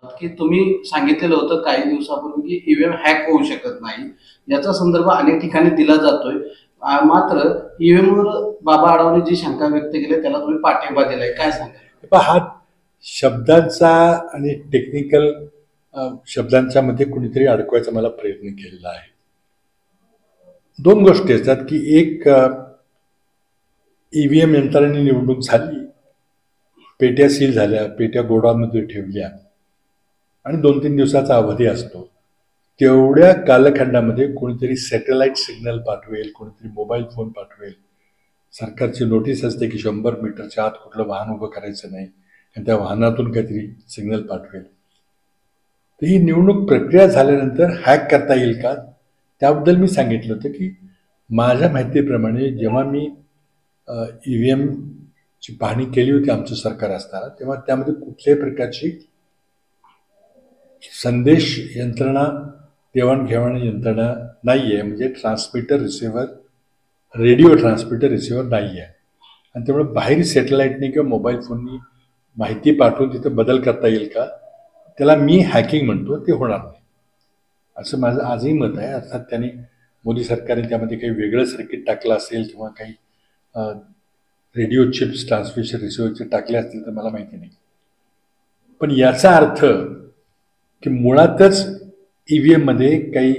की तुम्ही सांगितलेलं होतं काही दिवसापूर्वी की ईव्हीएम हॅक होऊ शकत नाही. याचा संदर्भ अनेक ठिकाणी दिला जातोय. मात्र ईव्हीएमवर बाबा आढावने जी शंका व्यक्त केली त्याला तुम्ही पाठिंबा दिलाय. काय सांगाल? पहा, हा शब्दांचा आणि टेक्निकल शब्दांच्या मध्ये कुणीतरी अडकवायचा मला प्रयत्न केलेला आहे. दोन गोष्टी असतात की एक ईव्हीएम यंत्राने निवडणूक झाली, पेट्या सील झाल्या, पेट्या गोडाऊनमध्ये ठेवल्या आणि 2-3 दिवसाचा अवधी असतो. तेवढ्या कालखंडामध्ये कोणीतरी सॅटेलाइट सिग्नल पाठवेल, कोणीतरी मोबाईल फोन पाठवेल. सरकारची नोटीस असते की 100 मीटरच्या आत कुठलं वाहन उभं करायचं नाही आणि त्या वाहनातून काहीतरी सिग्नल पाठवेल. तर ही निवडणूक प्रक्रिया झाल्यानंतर हॅक करता येईल का, त्याबद्दल मी सांगितलं होतं की माझ्या माहितीप्रमाणे जेव्हा मी ई व्ही एमची पाहणी केली होती आमचं सरकार असताना, तेव्हा त्यामध्ये कुठल्याही प्रकारची संदेश यंत्रणा, देवाणघेवाण यंत्रणा नाही आहे. म्हणजे transmitter receiver, radio transmitter receiver नाही आहे. आणि त्यामुळे बाहेर सॅटेलाईटने किंवा मोबाईल फोननी माहिती पाठवून तिथं बदल करता येईल का, त्याला मी हॅकिंग म्हणतो, ते होणार नाही असं माझं आजही मत आहे. अर्थात त्यांनी मोदी सरकारने त्यामध्ये काही वेगळं सर्किट टाकलं असेल किंवा काही रेडिओ चिप्स ट्रान्समिशन रिसिव्हरचे टाकले असतील तर मला माहिती नाही. पण याचा अर्थ की मुळातच ई व्ही एममध्ये काही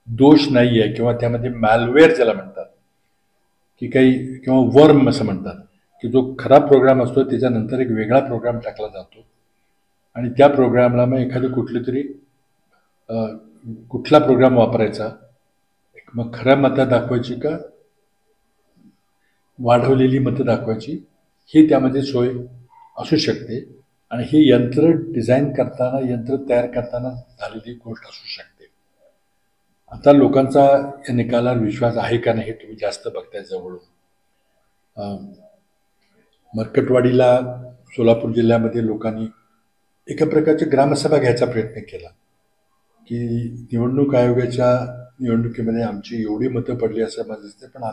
दोष नाही आहे किंवा त्यामध्ये मॅलवेअर ज्याला म्हणतात की काही, किंवा वर्म असं म्हणतात की जो खराब प्रोग्राम असतो त्याच्यानंतर एक वेगळा प्रोग्राम टाकला जातो आणि त्या प्रोग्रामला मग एखादं कुठलं तरी कुठला प्रोग्राम वापरायचा, मग खऱ्या मतं दाखवायची का वाढवलेली मतं दाखवायची, ही त्यामध्ये सोय असू शकते. आणि ही यंत्र डिझाईन करताना, यंत्र तयार करताना झालेली गोष्ट असू शकते. आता लोकांचा या निकालावर विश्वास आहे का नाही हे तुम्ही जास्त बघताय जवळून. मरकटवाडीला सोलापूर जिल्ह्यामध्ये लोकांनी एका प्रकारची ग्रामसभा घ्यायचा प्रयत्न केला की निवडणूक आयोगाच्या निवडणुकीमध्ये आमची एवढी मतं पडली असं मला दिसते, पण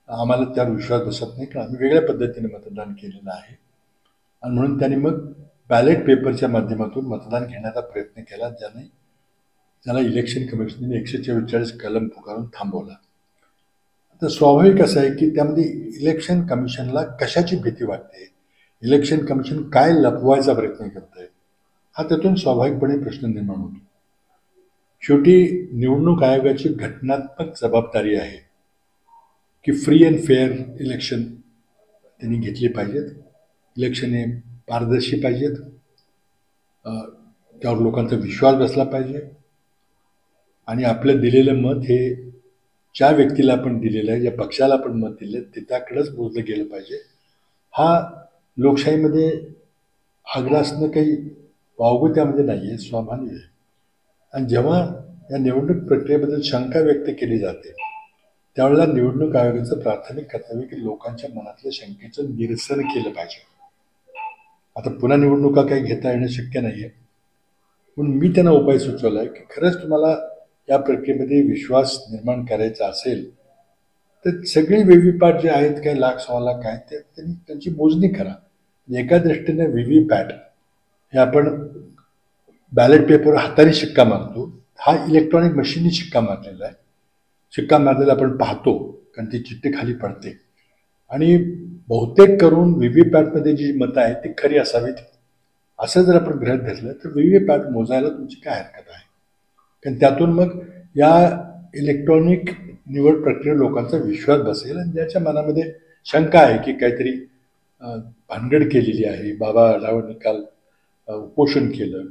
आम्हाला त्यावर विश्वास बसत नाही, कारण आम्ही वेगळ्या पद्धतीने मतदान केलेलं आहे. आणि म्हणून त्यांनी मग बॅलेट पेपरच्या माध्यमातून मतदान घेण्याचा प्रयत्न केला, ज्याला इलेक्शन कमिशनने 144 कलम पुकारून थांबवला. तर स्वाभाविक असं आहे की त्यामध्ये इलेक्शन कमिशनला कशाची भीती वाटते, इलेक्शन कमिशन काय लपवायचा प्रयत्न करत आहे, हा त्यातून स्वाभाविकपणे प्रश्न निर्माण होतो. शेवटी निवडणूक आयोगाची घटनात्मक जबाबदारी आहे की फ्री अँड फेअर इलेक्शन त्यांनी घेतली पाहिजेत. इलेक्शन हे पारदर्शी पाहिजेत, त्यावर लोकांचा विश्वास बसला पाहिजे आणि आपलं दिलेलं मत हे ज्या व्यक्तीला आपण दिलेलं आहे, ज्या पक्षाला आपण मत दिलं ते त्याकडेच मोजलं गेलं पाहिजे. हा लोकशाहीमध्ये आग्रह असणं काही वावगं त्यामध्ये नाही आहे, स्वाभाविक आहे. आणि जेव्हा या निवडणूक प्रक्रियेबद्दल शंका व्यक्त केली जाते त्यावेळेला निवडणूक आयोगाचं प्राथमिक कर्तव्य की लोकांच्या मनातल्या शंकेचं निरसन केलं पाहिजे. आता पुन्हा निवडणुका काही घेता येणं शक्य नाही आहे, म्हणून मी त्यांना उपाय सुचवला आहे की खरंच तुम्हाला या प्रक्रियेमध्ये विश्वास निर्माण करायचा असेल तर सगळे व्हीव्हीपॅट जे आहेत, काही लाख 6 लाख आहेत, ते त्यांनी त्यांची मोजणी करा. एका दृष्टीने व्हीव्हीपॅट हे आपण बॅलेट पेपरवर हाताने शिक्का मारतो, हा इलेक्ट्रॉनिक मशीननी शिक्का मारलेला आहे. शिक्का मारलेला आपण पाहतो कारण ती चिठ्ठी खाली पडते आणि बहुतेक करून व्हीव्हीपॅटमध्ये जी मतं आहेत ती खरी असावीत असं जर आपण गृहीत धरलं तर व्हीव्हीपॅट मोजायला तुमची काय हरकत आहे, कारण त्यातून मग या इलेक्ट्रॉनिक निवड प्रक्रियेवर लोकांचा विश्वास बसेल. आणि ज्याच्या मनामध्ये शंका आहे की काहीतरी भानगड केलेली आहे, बाबा आढावांनी काल उपोषण केलं,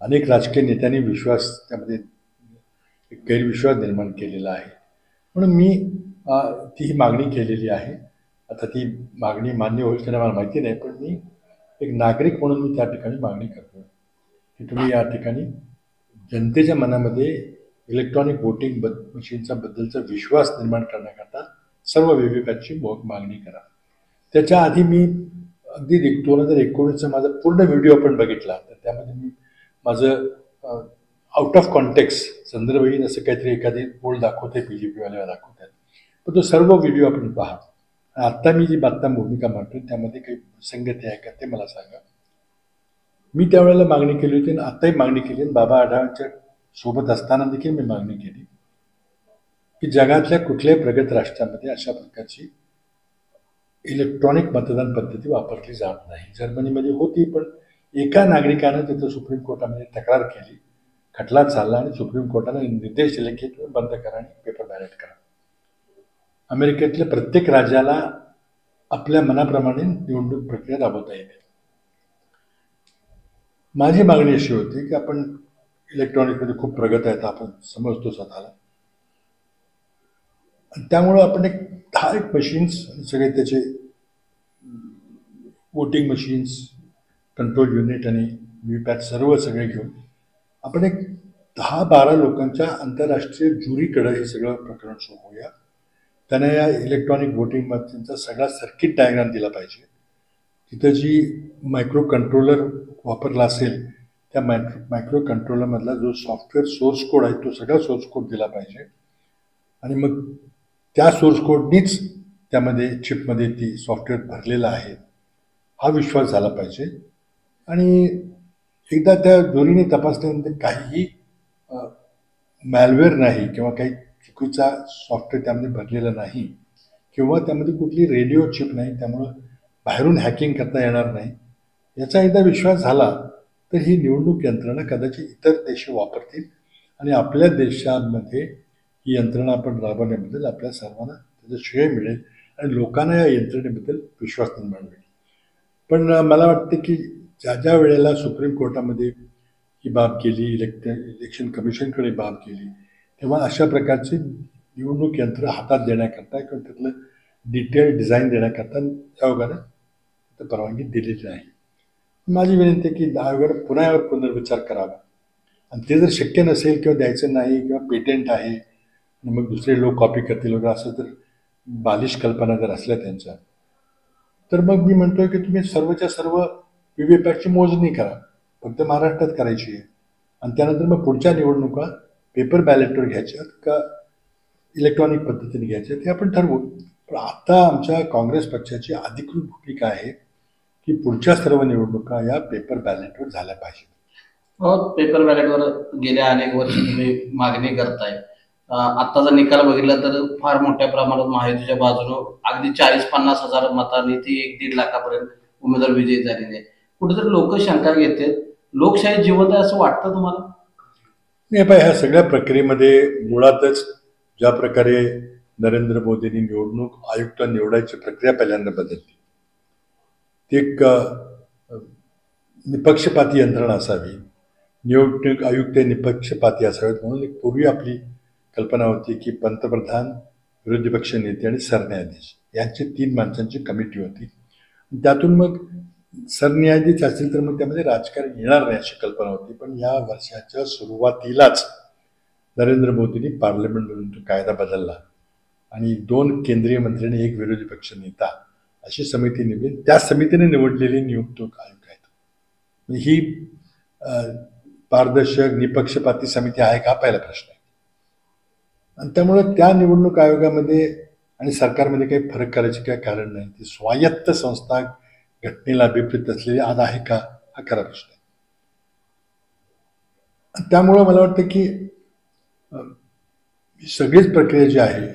अनेक राजकीय नेत्यांनी विश्वास त्यामध्ये एक गैरविश्वास निर्माण केलेला आहे, म्हणून मी ती ही मागणी केलेली आहे. आता ती मागणी मान्य होईल की मला माहिती नाही, पण मी एक नागरिक म्हणून मी त्या ठिकाणी मागणी करतो की तुम्ही या ठिकाणी जनतेच्या मनामध्ये इलेक्ट्रॉनिक वोटिंग मशीनचा बद्दलचा विश्वास निर्माण करण्याकरता सर्व व्हीव्हीपॅटची मागणी करा. त्याच्या आधी मी अगदी 2019चा माझा पूर्ण व्हिडिओ आपण बघितला तर त्यामध्ये मी माझं आउट ऑफ कॉन्टेक्स्ट संदर्भहीन असं काहीतरी एखादी पोल दाखवते, बी जे पीवाल्याला दाखवतात, पण तो सर्व व्हिडिओ आपण पहा. आत्ता मी जी बातम्या भूमिका मांडतो त्यामध्ये काही संगती आहे का ते मला सांगा. मी त्यावेळेला मागणी केली होती आणि आताही मागणी केली आणि बाबा आढावांच्या सोबत असताना देखील मी मागणी केली की जगातल्या कुठल्याही प्रगत राष्ट्रामध्ये अशा प्रकारची इलेक्ट्रॉनिक मतदान पद्धती वापरली जात नाही. जर्मनीमध्ये होती, पण एका नागरिकानं तिथं सुप्रीम कोर्टामध्ये तक्रार केली, खटला चालला आणि सुप्रीम कोर्टाने निर्देश दिले की तुम्ही बंद करा आणि पेपर बॅलेट करा. अमेरिकेतल्या प्रत्येक राज्याला आपल्या मनाप्रमाणे निवडणूक प्रक्रिया राबवता येते. माझी मागणी अशी होती की आपण इलेक्ट्रॉनिकमध्ये खूप प्रगत आहेत, आपण समजतो स्वतःला, त्यामुळं आपण एक मशीन्स सगळे त्याचे वोटिंग मशीन्स, कंट्रोल युनिट आणि व्हीपॅट सर्व सगळे घेऊन आपण एक 10-12 लोकांच्या आंतरराष्ट्रीय ज्युरीकडे हे सगळं प्रकरण सोपवूया. त्यांना या इलेक्ट्रॉनिक वोटिंग मशीनचा सगळा सर्किट डायग्राम दिला पाहिजे. तिथं जी मायक्रो कंट्रोलर वापरला असेल त्या मायक्रो कंट्रोलरमधला जो सॉफ्टवेअर सोर्स कोड आहे तो सगळा सोर्स कोड दिला पाहिजे आणि मग त्या सोर्स कोडनीच त्यामध्ये चिपमध्ये ती सॉफ्टवेअर भरलेलं आहे हा विश्वास झाला पाहिजे. आणि एकदा त्या जोरीने तपासल्यानंतर काहीही मॅलवेअर नाही किंवा काही चुकीचा सॉफ्टवेअर त्यामध्ये भरलेला नाही किंवा त्यामध्ये कुठली रेडिओ चिप नाही, त्यामुळं बाहेरून हॅकिंग करता येणार नाही, याचा एकदा विश्वास झाला तर ही निवडणूक यंत्रणा कदाचित इतर देश वापरतील आणि आपल्या देशामध्ये ही यंत्रणा आपण राबवण्याबद्दल आपल्या सर्वांना त्याचं श्रेय मिळेल आणि लोकांना या यंत्रणेबद्दल विश्वास निर्माण होईल. पण मला वाटतं की ज्या ज्या वेळेला सुप्रीम कोर्टामध्ये ही बाब गेली, इलेक्शन कमिशनकडे बाब गेली, तेव्हा अशा प्रकारचे निवडणूक यंत्र हातात देण्याकरता किंवा त्यातलं डिटेल डिझाईन देण्याकरता आयोगानं तर परवानगी दिलेली नाही. माझी विनंती आहे की आयोगानं पुन्हा यावर पुनर्विचार करावा आणि ते जर शक्य नसेल किंवा द्यायचं नाही किंवा पेटेंट आहे आणि मग दुसरे लोक कॉपी करतील वगैरे असं जर बालिश कल्पना जर असल्या त्यांच्या, तर मग मी म्हणतोय की तुम्ही सर्वच्या सर्व व्हीव्हीपॅटची मोजणी करा, फक्त महाराष्ट्रात करायची आहे आणि त्यानंतर मग पुढच्या निवडणुका पेपर बॅलेटवर घ्यायच्या का इलेक्ट्रॉनिक पद्धतीने घ्यायच्या ते आपण ठरवू. पण आता आमच्या काँग्रेस पक्षाची अधिकृत भूमिका आहे की पुढच्या सर्व निवडणुका या पेपर बॅलेटवर झाल्या पाहिजेत. हो, पेपर बॅलेटवर गेल्या अनेक वर्ष तुम्ही मागणी करताय. आत्ताचा निकाल बघितला तर फार मोठ्या प्रमाणात महायुतीच्या बाजूनं अगदी 40-50 हजार मतांनी ती 1-1.5 लाखापर्यंत उमेदवार विजयी झालेले आहे. कुठेतरी लोक शंका घेतात, लोकशाही जिवंत आहे असं वाटतं तुम्हाला? नाही, पण ह्या सगळ्या प्रक्रियेमध्ये मुळातच ज्या प्रकारे नरेंद्र मोदींनी निवडणूक आयुक्त निवडायची प्रक्रिया पहिल्यांदा बदलली, ती एक निपक्षपाती यंत्रणा असावी, निवडणूक आयुक्त निपक्षपाती असावेत म्हणून एक पूर्वी आपली कल्पना होती की पंतप्रधान, विरोधी पक्ष नेते आणि सरन्यायाधीश यांची 3 माणसांची कमिटी होती. त्यातून मग सरन्यायाधीश असेल तर मग त्यामध्ये राजकारण येणार नाही अशी कल्पना होती. पण या वर्षाच्या सुरुवातीलाच नरेंद्र मोदींनी पार्लमेंटमधून तो कायदा बदलला आणि 2 केंद्रीय मंत्री आणि 1 विरोधी पक्ष नेता अशी समिती नेमली. त्या समितीने निवडलेली निवडणूक आयोग आहेत. ही पारदर्शक निपक्षपाती समिती आहे का पहिला प्रश्न आहे. आणि त्यामुळे त्या निवडणूक आयोगामध्ये आणि सरकारमध्ये काही फरक करायचे काही कारण नाही. ती स्वायत्त संस्था घटनेला अभिप्रेत असलेली आज आहे का हा खरा प्रश्न आहे. त्यामुळं मला वाटतं की सगळीच प्रक्रिया जी आहे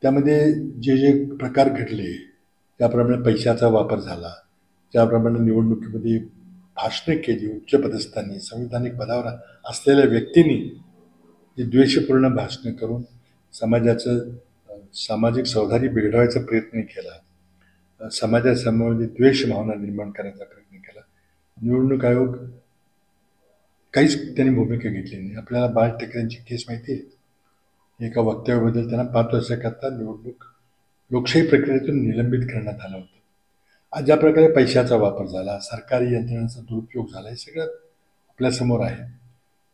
त्यामध्ये जे जे प्रकार घडले, त्याप्रमाणे पैशाचा वापर झाला, त्याप्रमाणे निवडणुकीमध्ये भाषणं केली उच्चपदस्थांनी, संविधानिक पदावर असलेल्या व्यक्तींनी जे द्वेषपूर्ण भाषणं करून समाजाचं सामाजिक सौहार्द बिघडवायचा प्रयत्न केला, समाजासमोर द्वेष भावना निर्माण करायचा प्रयत्न केला. निवडणूक आयोग काहीच त्यांनी भूमिका घेतली नाही. आपल्याला बाळ ठाकरेंची केस माहिती आहे. एका वक्तव्याबद्दल त्यांना 5 वर्षाकरता लोकशाही प्रक्रियेतून निलंबित करण्यात आलं होतं. आज ज्या प्रकारे पैशाचा वापर झाला, सरकारी यंत्रणांचा दुरुपयोग झाला, हे सगळं आपल्यासमोर आहे.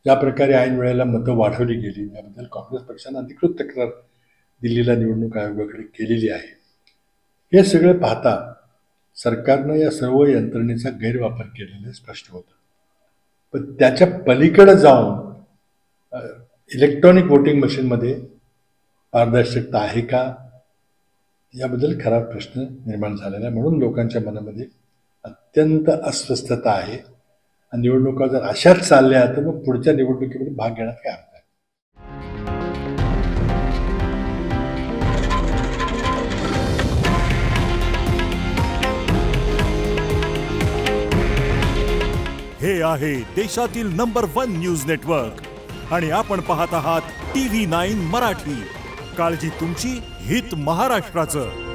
ज्या प्रकारे ऐन वेळेला मतं वाढवली गेली त्याबद्दल काँग्रेस पक्षानं अधिकृत तक्रार दिल्लीला निवडणूक आयोगाकडे केलेली आहे. हे सगळं पाहता सरकारनं या सर्व यंत्रणेचा गैरवापर केलेला स्पष्ट होतं. पण त्याच्या पलीकडे जाऊन इलेक्ट्रॉनिक वोटिंग मशीनमध्ये पारदर्शकता आहे का याबद्दल खरा प्रश्न निर्माण झालेला आहे. म्हणून लोकांच्या मनामध्ये अत्यंत अस्वस्थता आहे आणि निवडणुका जर अशाच चालल्या तर मग पुढच्या निवडणुकीमध्ये भाग घेण्यात काय अर्थ आहे? हे आहे देशातील नंबर 1 न्यूज नेटवर्क आणि आपण पाहत आहात TV9 मराठी. काळजी तुमची, हित महाराष्ट्राचं.